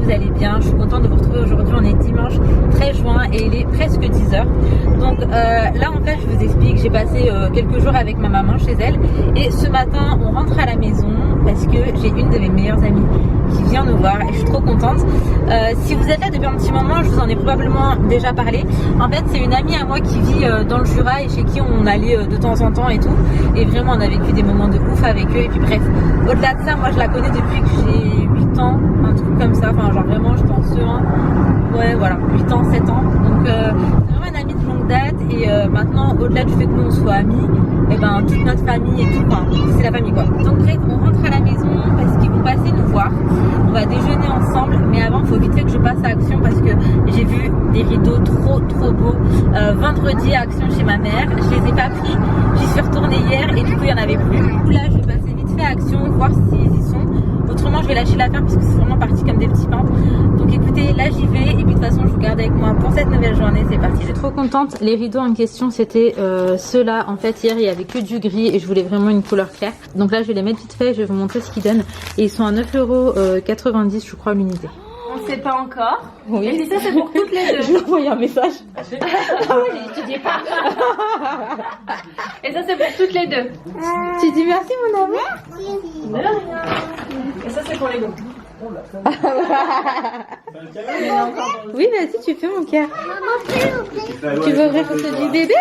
vous allez bien. Je suis contente de vous retrouver aujourd'hui. On est dimanche 13 juin et il est presque 10h. Donc là en fait je vous explique, j'ai passé quelques jours avec ma maman chez elle et ce matin on rentre à la maison parce que j'ai une de mes meilleures amies qui vient nous voir et je suis trop contente. Si vous êtes là depuis un petit moment, je vous en ai probablement déjà parlé. En fait c'est une amie à moi qui vit dans le Jura et chez qui on allait de temps en temps et tout, et vraiment on a vécu des moments de ouf avec eux. Et puis bref, au-delà de ça, moi je la connais depuis que j'ai 8 ans, un truc comme ça, enfin genre vraiment j'étais en CE1, ouais voilà, 8 ans, 7 ans, donc c'est vraiment une amie de longue date. Et maintenant, au-delà du fait que nous on soit amis, et ben toute notre famille et tout, enfin, c'est la famille quoi. Donc bref, on rentre à la maison parce qu'ils vont passer nous voir, on va déjeuner ensemble, mais avant il faut vite fait que je passe à Action parce que j'ai vu des rideaux trop beaux vendredi à Action chez ma mère. Je les ai pas pris, j'y suis retournée hier et du coup il y en avait plus. Du coup là je vais passer vite fait à Action, voir s'ils y sont. Autrement je vais lâcher l'affaire parce que c'est vraiment parti comme des petits pains. Donc écoutez, là j'y vais et puis de toute façon je vous garde avec moi pour cette nouvelle journée. C'est parti. Je suis trop contente. Les rideaux en question c'était ceux-là. En fait hier il y avait que du gris et je voulais vraiment une couleur claire. Donc là je vais les mettre vite fait, je vais vous montrer ce qu'ils donnent. Et ils sont à 9,90 € je crois l'unité. On ne sait pas encore. Oui. Et ça c'est pour toutes les deux. Je vais envoyer un message. Ah oui, je te dis pas. Et ça c'est pour toutes les deux. Tu dis merci mon amour. De rien. Et ça c'est pour les deux. Oui, vas-y, tu peux mon cœur. Tu veux ouvrir celui du bébé?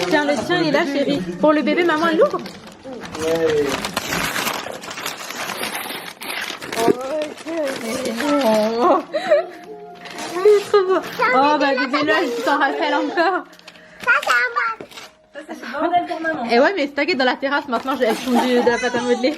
Tiens, le tien il est là chérie. Pour le bébé, maman elle l'ouvre. Oh, c'est trop beau. Oh bah bébé là, je t'en rappelle encore. Ça c'est bordel pour maman. Et ouais, mais t'inquiète, dans la terrasse maintenant, elles font de la pâte à modeler.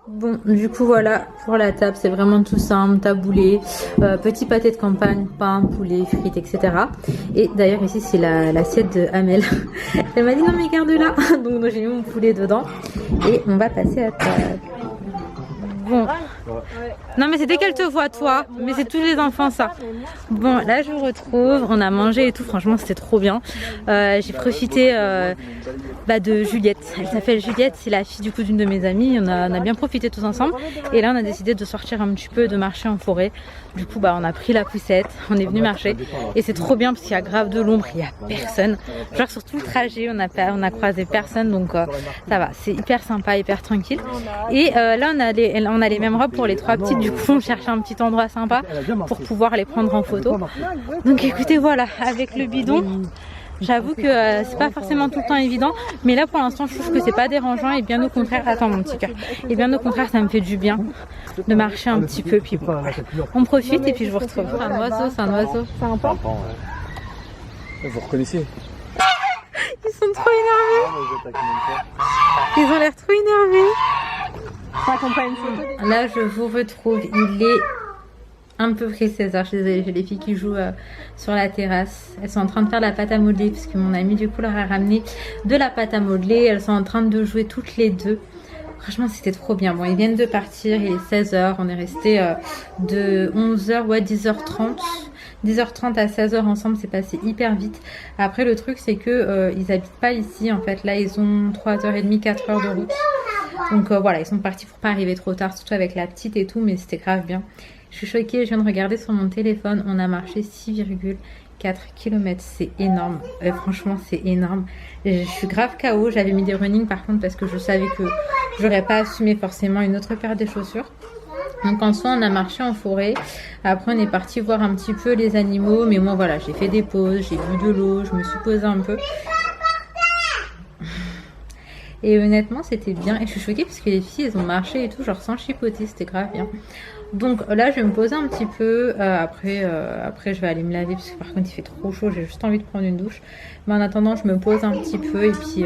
Bon, du coup voilà pour la table, c'est vraiment tout simple, taboulé, petit pâté de campagne, pain, poulet, frites, etc. Et d'ailleurs ici c'est l'assiette de Amel. Elle m'a dit non mais garde là. Donc j'ai mis mon poulet dedans et on va passer à table. Bon. Non mais c'est dès qu'elle te voit toi, mais c'est tous les enfants ça. Bon là je vous retrouve, on a mangé et tout, franchement c'était trop bien. J'ai profité de Juliette, elle s'appelle Juliette, c'est la fille du coup d'une de mes amies. On a bien profité tous ensemble et là on a décidé de sortir un petit peu, de marcher en forêt. Du coup on a pris la poussette, on est venu marcher et c'est trop bien parce qu'il y a grave de l'ombre, il n'y a personne. Genre sur tout le trajet on a croisé personne, donc ça va, c'est hyper sympa, hyper tranquille. Et là on a les mêmes robes pour les trois petites, du coup on cherche un petit endroit sympa pour pouvoir les prendre en photo. Donc écoutez voilà, avec le bidon j'avoue que c'est pas forcément tout le temps évident, mais là pour l'instant je trouve que c'est pas dérangeant et bien au contraire, attends mon petit cœur, et bien au contraire ça me fait du bien de marcher un petit peu, puis bon, voilà. On profite et puis je vous retrouve. C'est un oiseau, c'est un oiseau. C'est un pan. Vous reconnaissez? Ils sont trop énervés. Ils ont l'air trop énervés. Là je vous retrouve, il est un peu près 16h, je suis désolée, j'ai les filles qui jouent sur la terrasse. Elles sont en train de faire la pâte à modeler puisque mon amie du coup leur a ramené de la pâte à modeler. Elles sont en train de jouer toutes les deux. Franchement c'était trop bien. Bon, ils viennent de partir, il est 16h, on est resté de 11h ou à 10h30. 10h30 à 16h ensemble, c'est passé hyper vite. Après le truc c'est que ils habitent pas ici en fait. Là ils ont 3h30, 4h de route. Donc voilà, ils sont partis pour pas arriver trop tard, surtout avec la petite et tout, mais c'était grave bien. Je suis choquée, je viens de regarder sur mon téléphone, on a marché 6,4 4 km, c'est énorme. Franchement, c'est énorme. Je suis grave KO. J'avais mis des running par contre parce que je savais que j'aurais pas assumé forcément une autre paire de chaussures. Donc en soi, on a marché en forêt. Après, on est parti voir un petit peu les animaux. Mais moi, voilà, j'ai fait des pauses, j'ai bu de l'eau, je me suis posée un peu. Et honnêtement, c'était bien. Et je suis choquée parce que les filles, elles ont marché et tout, genre sans chipoter. C'était grave bien. Donc là, je vais me poser un petit peu. Après, je vais aller me laver parce que par contre, il fait trop chaud. J'ai juste envie de prendre une douche. Mais en attendant, je me pose un petit peu et puis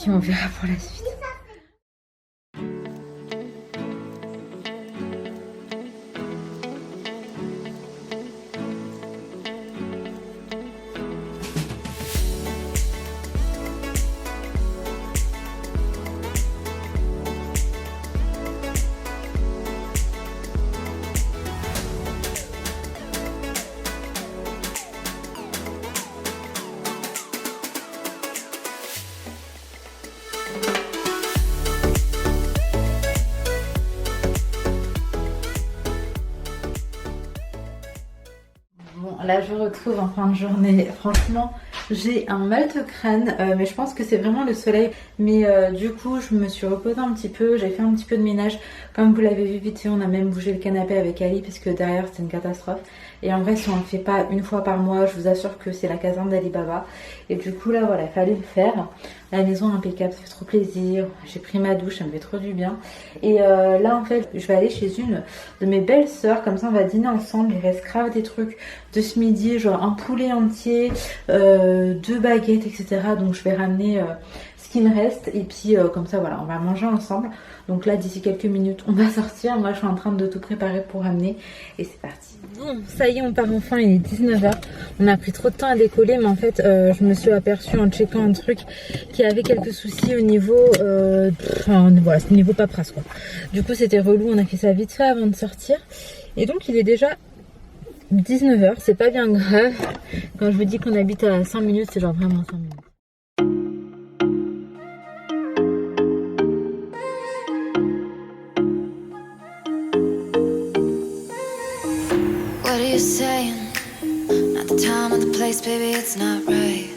on verra pour la suite. Là je retrouve en fin de journée, franchement j'ai un mal de crâne mais je pense que c'est vraiment le soleil. Mais du coup je me suis reposée un petit peu, j'ai fait un petit peu de ménage. Comme vous l'avez vu vite fait, on a même bougé le canapé avec Ali parce que derrière c'est une catastrophe. Et en vrai si on le fait pas une fois par mois, je vous assure que c'est la caserne d'Ali Baba. Et du coup là voilà, il fallait le faire. La maison impeccable, ça fait trop plaisir. J'ai pris ma douche, ça me fait trop du bien. Et là en fait je vais aller chez une de mes belles sœurs, comme ça on va dîner ensemble. Il reste grave des trucs de ce midi, genre un poulet entier, 2 baguettes, etc. Donc je vais ramener ce qui me reste. Et puis comme ça voilà, on va manger ensemble. Donc là d'ici quelques minutes on va sortir. Moi je suis en train de tout préparer pour ramener. Et c'est parti. Bon, ça y est, on part enfin, il est 19h. On a pris trop de temps à décoller, mais en fait, je me suis aperçue en checkant un truc qu'il y avait quelques soucis au niveau, voilà, c'est au niveau paperasse quoi. Du coup, c'était relou, on a fait ça vite fait avant de sortir. Et donc, il est déjà 19h, c'est pas bien grave. Quand je vous dis qu'on habite à 5 minutes, c'est genre vraiment 5 minutes. Saying, not the time or the place, baby, it's not right.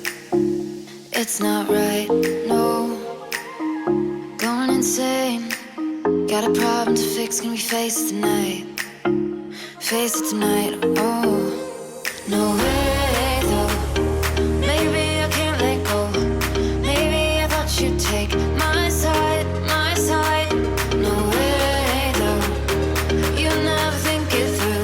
It's not right, no. Going insane. Got a problem to fix, can we face it tonight? Face it tonight, oh. No way, though. Maybe I can't let go. Maybe I thought you'd take my side, my side. No way, though. You'll never think it through.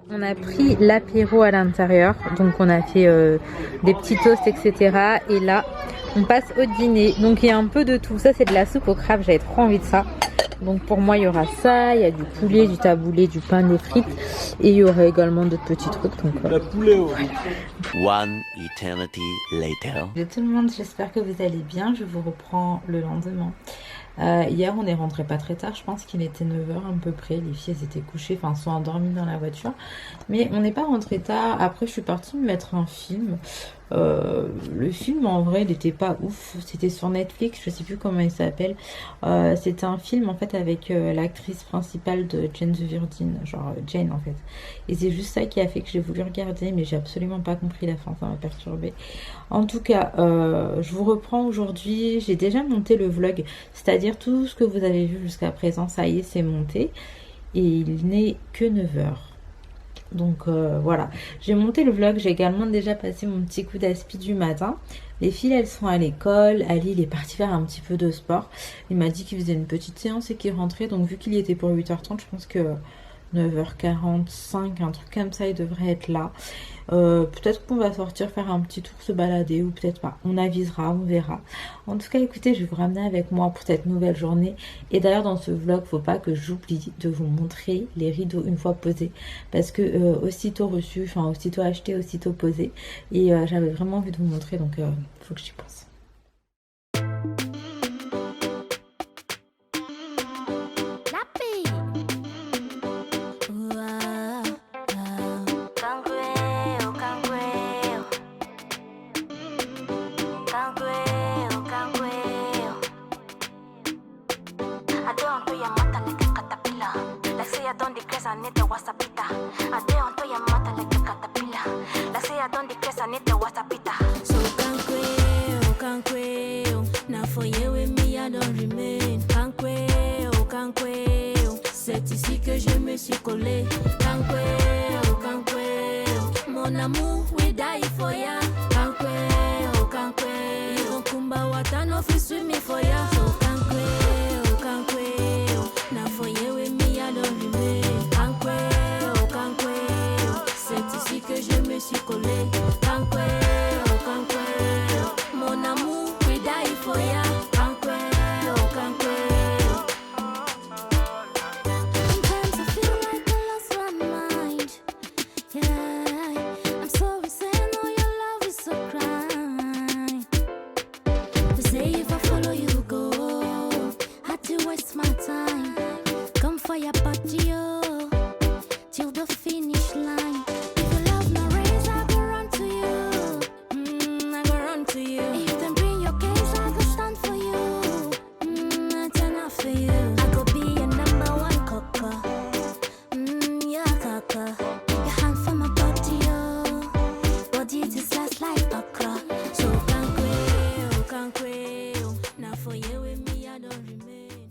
On a pris l'apéro à l'intérieur, donc on a fait des petits toasts, etc. Et là, on passe au dîner. Donc il y a un peu de tout. Ça, c'est de la soupe au crabe, j'avais trop envie de ça. Donc pour moi, il y aura ça, il y a du poulet, du taboulé, du pain, des frites. Et il y aura également d'autres petits trucs. Donc, La poulet, ouais. One eternity later. Bonjour tout le monde, j'espère que vous allez bien. Je vous reprends le lendemain. Hier on est rentré pas très tard, je pense qu'il était 9h à peu près, les filles elles étaient couchées, enfin sont endormies dans la voiture, mais on n'est pas rentré tard. Après je suis partie me mettre un film, le film en vrai il n'était pas ouf, c'était sur Netflix, je sais plus comment il s'appelle, c'était un film en fait avec l'actrice principale de Jane the Virgin, genre Jane en fait, et c'est juste ça qui a fait que j'ai voulu regarder, mais j'ai absolument pas compris la fin, ça m'a perturbée. En tout cas je vous reprends aujourd'hui, j'ai déjà monté le vlog, c'est-à-dire tout ce que vous avez vu jusqu'à présent, ça y est, c'est monté. Et il n'est que 9h. Donc voilà, j'ai monté le vlog, j'ai également déjà passé mon petit coup d'aspi du matin. Les filles elles sont à l'école, Ali il est parti faire un petit peu de sport. Il m'a dit qu'il faisait une petite séance et qu'il rentrait, donc vu qu'il y était pour 8h30, je pense que 9h45, un truc comme ça, il devrait être là. Peut-être qu'on va sortir faire un petit tour, se balader, ou peut-être pas, on avisera, on verra. En tout cas écoutez, je vais vous ramener avec moi pour cette nouvelle journée. Et d'ailleurs dans ce vlog, faut pas que j'oublie de vous montrer les rideaux une fois posés, parce que aussitôt reçu, enfin aussitôt acheté, aussitôt posé, et j'avais vraiment envie de vous montrer, donc faut que j'y pense. Can't say I don't decrease, I need the WhatsAppita. I day on to your mother like a caterpillar. I say I don't decrease, I need the WhatsAppita. So can't quail. Now for you with me, I don't remain. Can't quail. C'est ici que je me suis collé. Can't quail. Mon amour, we die for ya. Can't quail. Even Kumba Watano, fi swim me for ya. So can't quail. Now for you with me, I don't remain. Can't quail. C'est ici que je me suis collé. Can't quail. Mon amour, we die for ya. Can't quail. Sometimes I feel like I lost my mind. Yeah, I'm sorry saying all your love is so crying. They say if I follow you go, had to waste my time. Come for your party, oh, till the finish line. If you love my race, I go run to you. I go run to you. If them bring your case, I go stand for you. I turn after you. I go be your number one cocker. Yeah, cocker. Your hand for my body, oh. Body just last like okra. So can't quail. Now for you with me, I don't remain.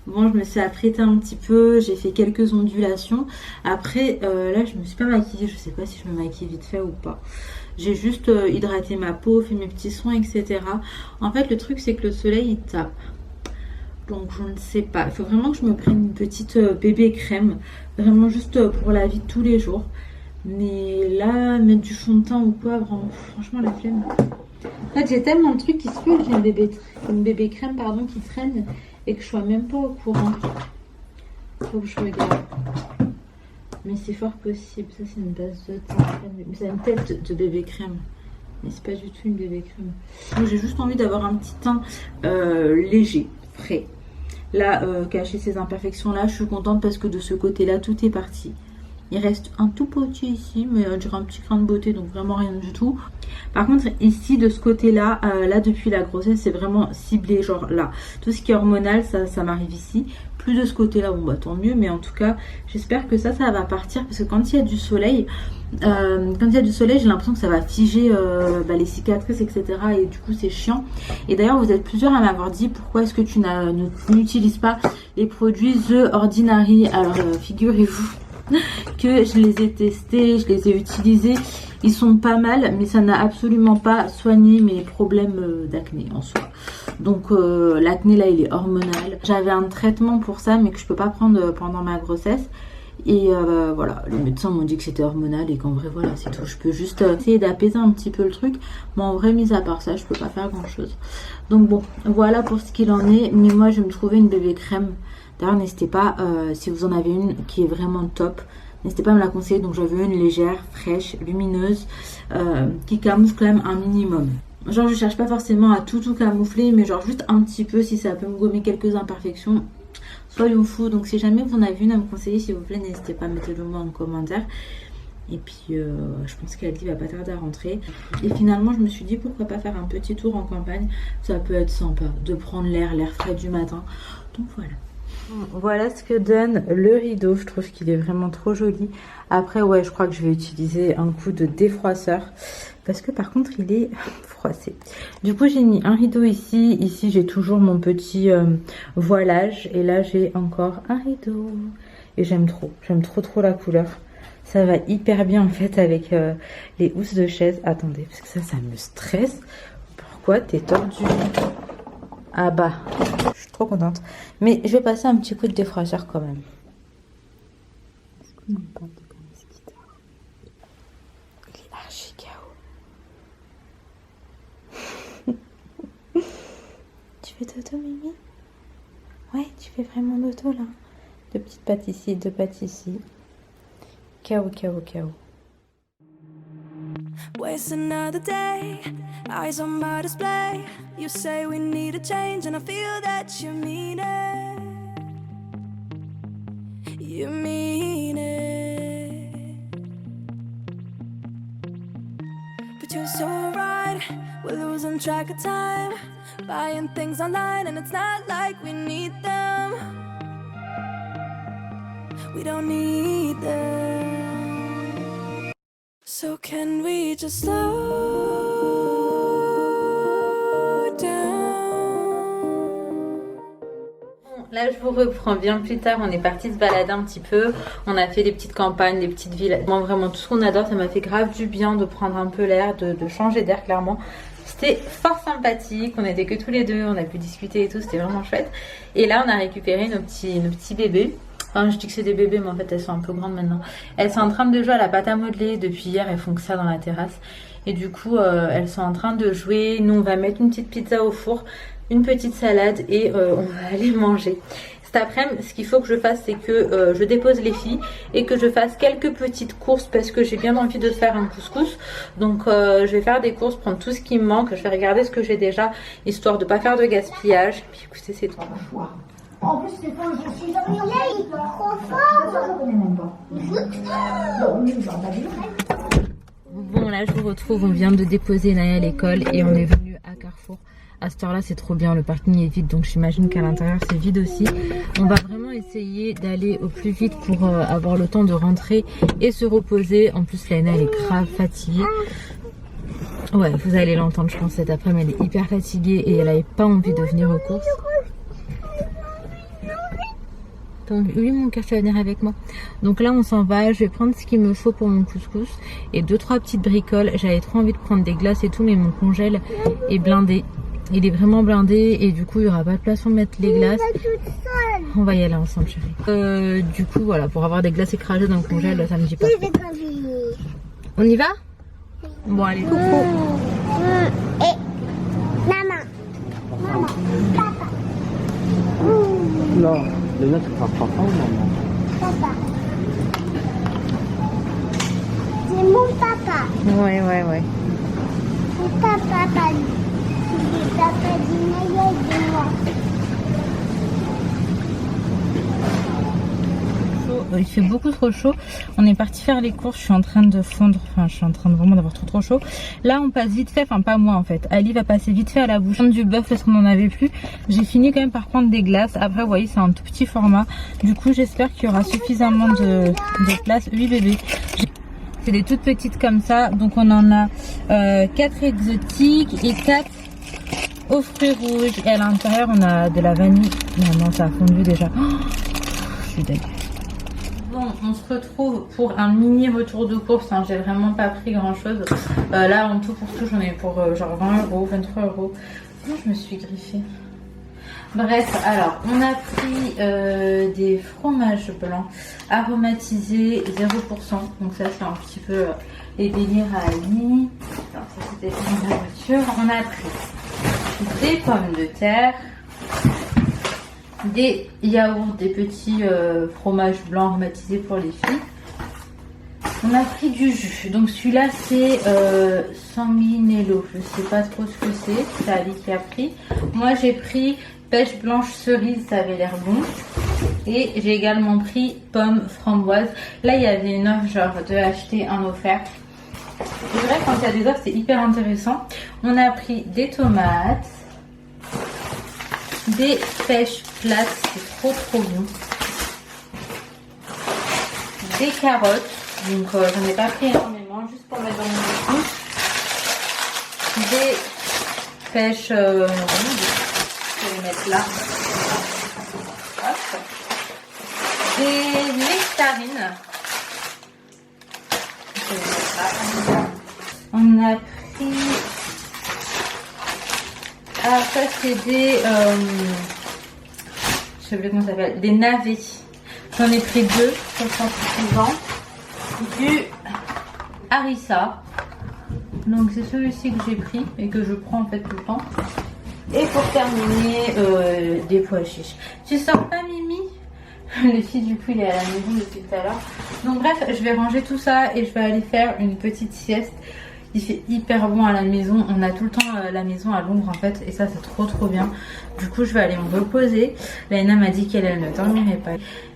Bon, je me suis apprêtée un petit peu, j'ai fait quelques ondulations. Après, là, je me suis pas maquillée, je sais pas si je me maquille vite fait ou pas. J'ai juste hydraté ma peau, fait mes petits soins, etc. En fait, le truc, c'est que le soleil, il tape. Donc, je ne sais pas. Il faut vraiment que je me prenne une petite bébé crème. Vraiment juste pour la vie de tous les jours. Mais là, mettre du fond de teint ou quoi, vraiment, franchement, la flemme. En fait, j'ai tellement de trucs qui se fait que j'ai une bébé crème pardon, qui traîne et que je sois même pas au courant. Faut que je regarde. Mais c'est fort possible. Ça, c'est une base de teint. C'est une tête de bébé crème. Mais c'est pas du tout une bébé crème. Donc, j'ai juste envie d'avoir un petit teint léger, frais. Là, cacher ces imperfections-là, je suis contente parce que de ce côté-là, tout est parti. Il reste un tout petit ici, mais je dirais un petit grain de beauté, donc vraiment rien du tout. Par contre, ici, de ce côté-là, là, depuis la grossesse, c'est vraiment ciblé, genre là. Tout ce qui est hormonal, ça m'arrive ici. Plus de ce côté-là, bon bah tant mieux, mais en tout cas, j'espère que ça va partir, parce que quand il y a du soleil, j'ai l'impression que ça va figer les cicatrices, etc. Et du coup, c'est chiant. Et d'ailleurs, vous êtes plusieurs à m'avoir dit, pourquoi est-ce que tu n'utilises pas les produits The Ordinary? Alors, figurez-vous que je les ai testés, je les ai utilisés, ils sont pas mal, mais ça n'a absolument pas soigné mes problèmes d'acné en soi. Donc l'acné là il est hormonal. J'avais un traitement pour ça mais que je peux pas prendre pendant ma grossesse. Et voilà, les médecins m'ont dit que c'était hormonal et qu'en vrai voilà c'est tout. Je peux juste essayer d'apaiser un petit peu le truc, mais en vrai mis à part ça je peux pas faire grand chose. Donc bon, voilà pour ce qu'il en est. Mais moi je vais me trouver une bébé crème. D'ailleurs n'hésitez pas, si vous en avez une qui est vraiment top, n'hésitez pas à me la conseiller. Donc j'avais une légère, fraîche, lumineuse, qui camoufle quand même un minimum. Genre je cherche pas forcément à tout camoufler, mais genre juste un petit peu si ça peut me gommer quelques imperfections. Soyons fous. Donc si jamais vous en avez une à me conseiller, s'il vous plaît, n'hésitez pas à mettre le moi en commentaire. Et puis je pense qu'Ali va pas tarder à rentrer. Et finalement je me suis dit pourquoi pas faire un petit tour en campagne. Ça peut être sympa de prendre l'air frais du matin. Donc voilà. Voilà ce que donne le rideau. Je trouve qu'il est vraiment trop joli. Après ouais je crois que je vais utiliser un coup de défroisseur. Parce que par contre il est froissé. Du coup j'ai mis un rideau ici. Ici j'ai toujours mon petit voilage. Et là j'ai encore un rideau. Et j'aime trop trop la couleur. Ça va hyper bien en fait avec les housses de chaise. Attendez, parce que ça me stresse. Pourquoi t'es tordu? Ah bah, je suis trop contente. Mais je vais passer un petit coup de défroisseur quand même. Est-ce qu'on en parle de comme mosquito? Il est archi KO. Tu fais dodo, Mimi? Ouais, tu fais vraiment dodo là. Deux petites pattes ici, deux pattes ici. KO. Waste another day, eyes on my display. You say we need a change and I feel that you mean it. You mean it. But you're so right, we're losing track of time. Buying things online and it's not like we need them. we don't need them. So can we just slow down? Là je vous reprends bien plus tard, on est parti se balader un petit peu, on a fait des petites campagnes, des petites villes, moi vraiment tout ce qu'on adore, ça m'a fait grave du bien de prendre un peu l'air, de changer d'air clairement. C'était fort sympathique, on était que tous les deux, on a pu discuter et tout, c'était vraiment chouette. Et là on a récupéré nos petits bébés. Enfin je dis que c'est des bébés mais en fait elles sont un peu grandes maintenant. Elles sont en train de jouer à la pâte à modeler, depuis hier elles font que ça dans la terrasse. Et du coup elles sont en train de jouer, nous on va mettre une petite pizza au four, une petite salade et on va aller manger. Cet après-midi, ce qu'il faut que je fasse, c'est que je dépose les filles et que je fasse quelques petites courses parce que j'ai bien envie de faire un couscous. Donc je vais faire des courses, prendre tout ce qui me manque. Je vais regarder ce que j'ai déjà, histoire de pas faire de gaspillage. Puis écoutez, c'est tout. En plus, c'est quand je suis dormi, il est trop fort. Je connais même pas. Le foot. Bon, là, je vous retrouve. On vient de déposer Naya à l'école et on est venu à Carrefour. À cette heure-là, c'est trop bien. Le parking est vide, donc j'imagine qu'à l'intérieur, c'est vide aussi. On va vraiment essayer d'aller au plus vite pour avoir le temps de rentrer et se reposer. En plus, Laina, elle est grave fatiguée. Ouais, vous allez l'entendre, je pense, cet après-midi. Elle est hyper fatiguée et elle n'avait pas envie de venir aux courses. Donc, oui, mon cœur, tu vas venir avec moi. Donc là, on s'en va. Je vais prendre ce qu'il me faut pour mon couscous et 2-3 petites bricoles. J'avais trop envie de prendre des glaces et tout, mais mon congèle est blindé. Il est vraiment blindé et du coup, il n'y aura pas de place pour mettre les glaces. On va y aller ensemble, chérie. Du coup, voilà, pour avoir des glaces écrasées dans le congèle, ça me dit pas. On y va? Bon, allez, coucou. Et maman. Maman. Papa. Non, Léna, tu feras papa ou maman? Papa. C'est mon papa. Ouais. C'est papa. C'est papa du Naya et de moi. Il fait beaucoup trop chaud. On est parti faire les courses. Je suis en train de fondre. Enfin, je suis en train de vraiment d'avoir trop chaud. Là, on passe vite fait. Enfin, pas moi en fait. Ali va passer vite fait à la bouche du bœuf parce qu'on n'en avait plus. J'ai fini quand même par prendre des glaces. Après, vous voyez, c'est un tout petit format. Du coup, j'espère qu'il y aura suffisamment de place. Oui, bébé. C'est des toutes petites comme ça. Donc, on en a 4 exotiques et 4 aux fruits rouges. Et à l'intérieur, on a de la vanille. Non, ça a fondu déjà. Oh, je suis dégueu. Bon, on se retrouve pour un mini retour de course, hein. J'ai vraiment pas pris grand chose. Là en tout pour tout j'en ai pour genre 20 €, 23 €. Comment je me suis griffée? Bref, alors on a pris des fromages blancs aromatisés 0%. Donc ça c'est un petit peu les délires à Ali. Alors ça c'était dans la voiture. On a pris des pommes de terre, des yaourts, des petits fromages blancs aromatisés pour les filles. On a pris du jus. Donc celui-là c'est Sanguinello. Je sais pas trop ce que c'est. C'est Ali qui a pris. Moi j'ai pris pêche blanche cerise. Ça avait l'air bon. Et j'ai également pris pomme framboise. Là il y avait une offre genre de acheter un offert. C'est vrai quand il y a des offres c'est hyper intéressant. On a pris des tomates, des pêches plates, c'est trop bon. Des carottes, donc j'en ai pas pris énormément, juste pour mettre dans mon couscous. Des pêches rondes, je vais les mettre là. Hop. Des nectarines. Je vais les mettre là. On a pris... Ah, ça c'est des... je sais plus comment ça s'appelle. Des navets. J'en ai pris 2, ça sera suffisant. Du harissa. Donc c'est celui-ci que j'ai pris et que je prends en fait tout le temps. Et pour terminer, des pois chiches. Tu sors pas Mimi? Le fils du coup il est à la maison depuis tout à l'heure. Donc bref, je vais ranger tout ça et je vais aller faire une petite sieste. Il fait hyper bon à la maison, on a tout le temps la maison à l'ombre en fait et ça c'est trop bien. Du coup je vais aller me reposer. Laina m'a dit qu'elle ne dormirait pas,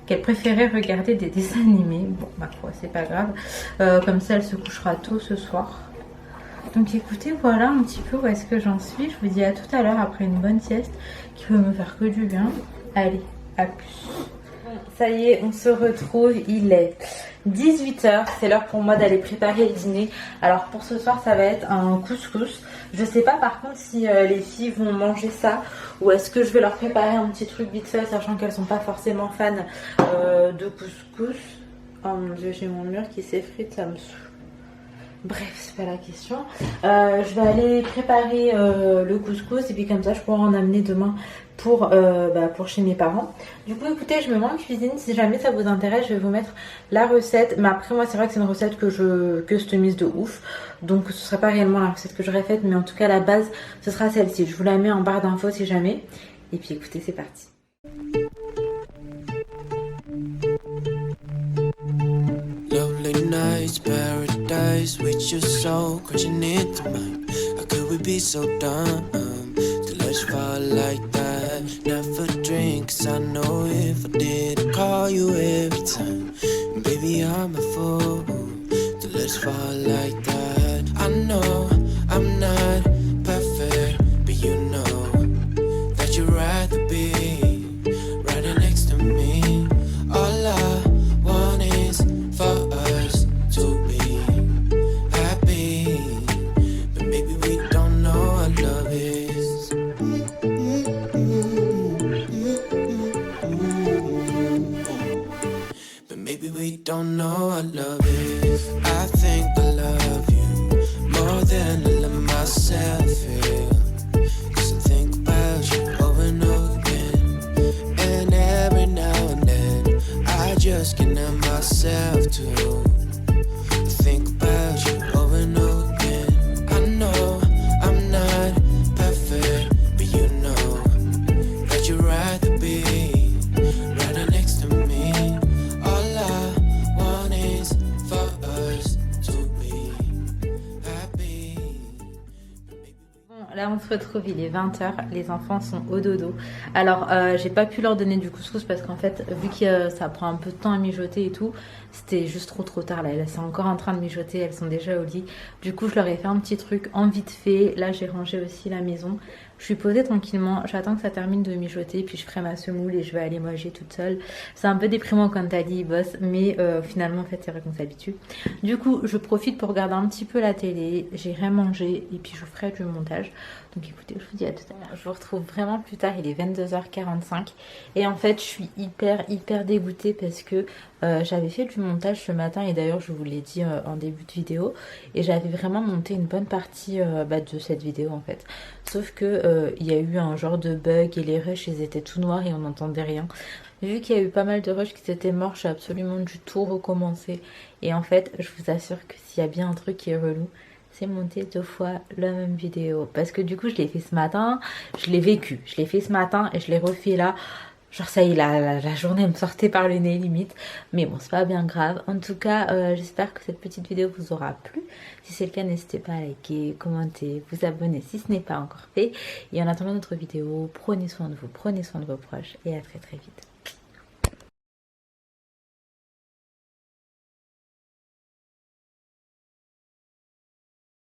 qu'elle préférait regarder des dessins animés. Bon bah quoi, c'est pas grave, comme ça elle se couchera tôt ce soir. Donc écoutez, voilà un petit peu où est-ce que j'en suis. Je vous dis à tout à l'heure après une bonne sieste qui peut me faire que du bien. Allez, à plus. Ça y est, on se retrouve, il est 18h, c'est l'heure pour moi d'aller préparer le dîner. Alors pour ce soir ça va être un couscous. Je sais pas par contre si les filles vont manger ça ou est-ce que je vais leur préparer un petit truc vite fait, sachant qu'elles sont pas forcément fans de couscous. Oh mon dieu, j'ai mon mur qui s'effrite, ça me saoule. Bref, c'est pas la question. Je vais aller préparer le couscous et puis comme ça je pourrai en amener demain pour chez mes parents. Du coup écoutez, je me mets en cuisine, si jamais ça vous intéresse je vais vous mettre la recette. Mais après moi c'est vrai que c'est une recette que je customise de ouf, donc ce sera pas réellement la recette que j'aurais faite, mais en tout cas la base ce sera celle-ci. Je vous la mets en barre d'infos si jamais. Et puis écoutez, c'est parti. Nice paradise with your soul crashing into mine. How could we be so dumb to let you fall like that? Never drink, 'cause I know if I did, I'd call you every time. And baby, I'm a fool to let you fall like that. I know I'm not perfect, but you know that you'd rather be right next to me. All I want is for us to be happy, but maybe we don't know what love is. But maybe we don't know what love is. I think I love you more than I love myself, yeah. 'Cause I think about you over and over again, and every now and then I just can't help myself to think about you over and over again. I know I'm not perfect, but you know that you'd rather be right next to me. All I want is for us to be happy. Bon, là on se retrouve, il est 20h, les enfants sont au dodo. Alors j'ai pas pu leur donner du couscous parce qu'en fait vu que ça prend un peu de temps à mijoter et tout, c'était juste trop tard là, c'est encore en train de mijoter, elles sont déjà au lit. Du coup je leur ai fait un petit truc en vite fait, là j'ai rangé aussi la maison. Je suis posée tranquillement, j'attends que ça termine de mijoter, puis je ferai ma semoule et je vais aller manger toute seule. C'est un peu déprimant quand Ali bosse, mais finalement en fait c'est vrai qu'on s'habitue. Du coup je profite pour regarder un petit peu la télé, j'irai manger et puis je ferai du montage. Donc écoutez, je vous dis à tout à l'heure. Je vous retrouve vraiment plus tard, il est 22h45 et en fait je suis hyper dégoûtée parce que j'avais fait du montage ce matin et d'ailleurs je vous l'ai dit en début de vidéo et j'avais vraiment monté une bonne partie de cette vidéo en fait. Sauf que il y a eu un genre de bug et les rushs ils étaient tout noirs et on n'entendait rien. Vu qu'il y a eu pas mal de rushs qui étaient morts, j'ai absolument dû tout recommencer. Et en fait, je vous assure que s'il y a bien un truc qui est relou, c'est monter 2 fois la même vidéo. Parce que du coup, je l'ai fait ce matin, je l'ai vécu. Je l'ai fait ce matin et je l'ai refait là. Genre ça y est, la journée me sortait par le nez limite. Mais bon, c'est pas bien grave. En tout cas, j'espère que cette petite vidéo vous aura plu. Si c'est le cas, n'hésitez pas à liker, commenter, vous abonner si ce n'est pas encore fait. Et en attendant notre vidéo, prenez soin de vous, prenez soin de vos proches et à très vite.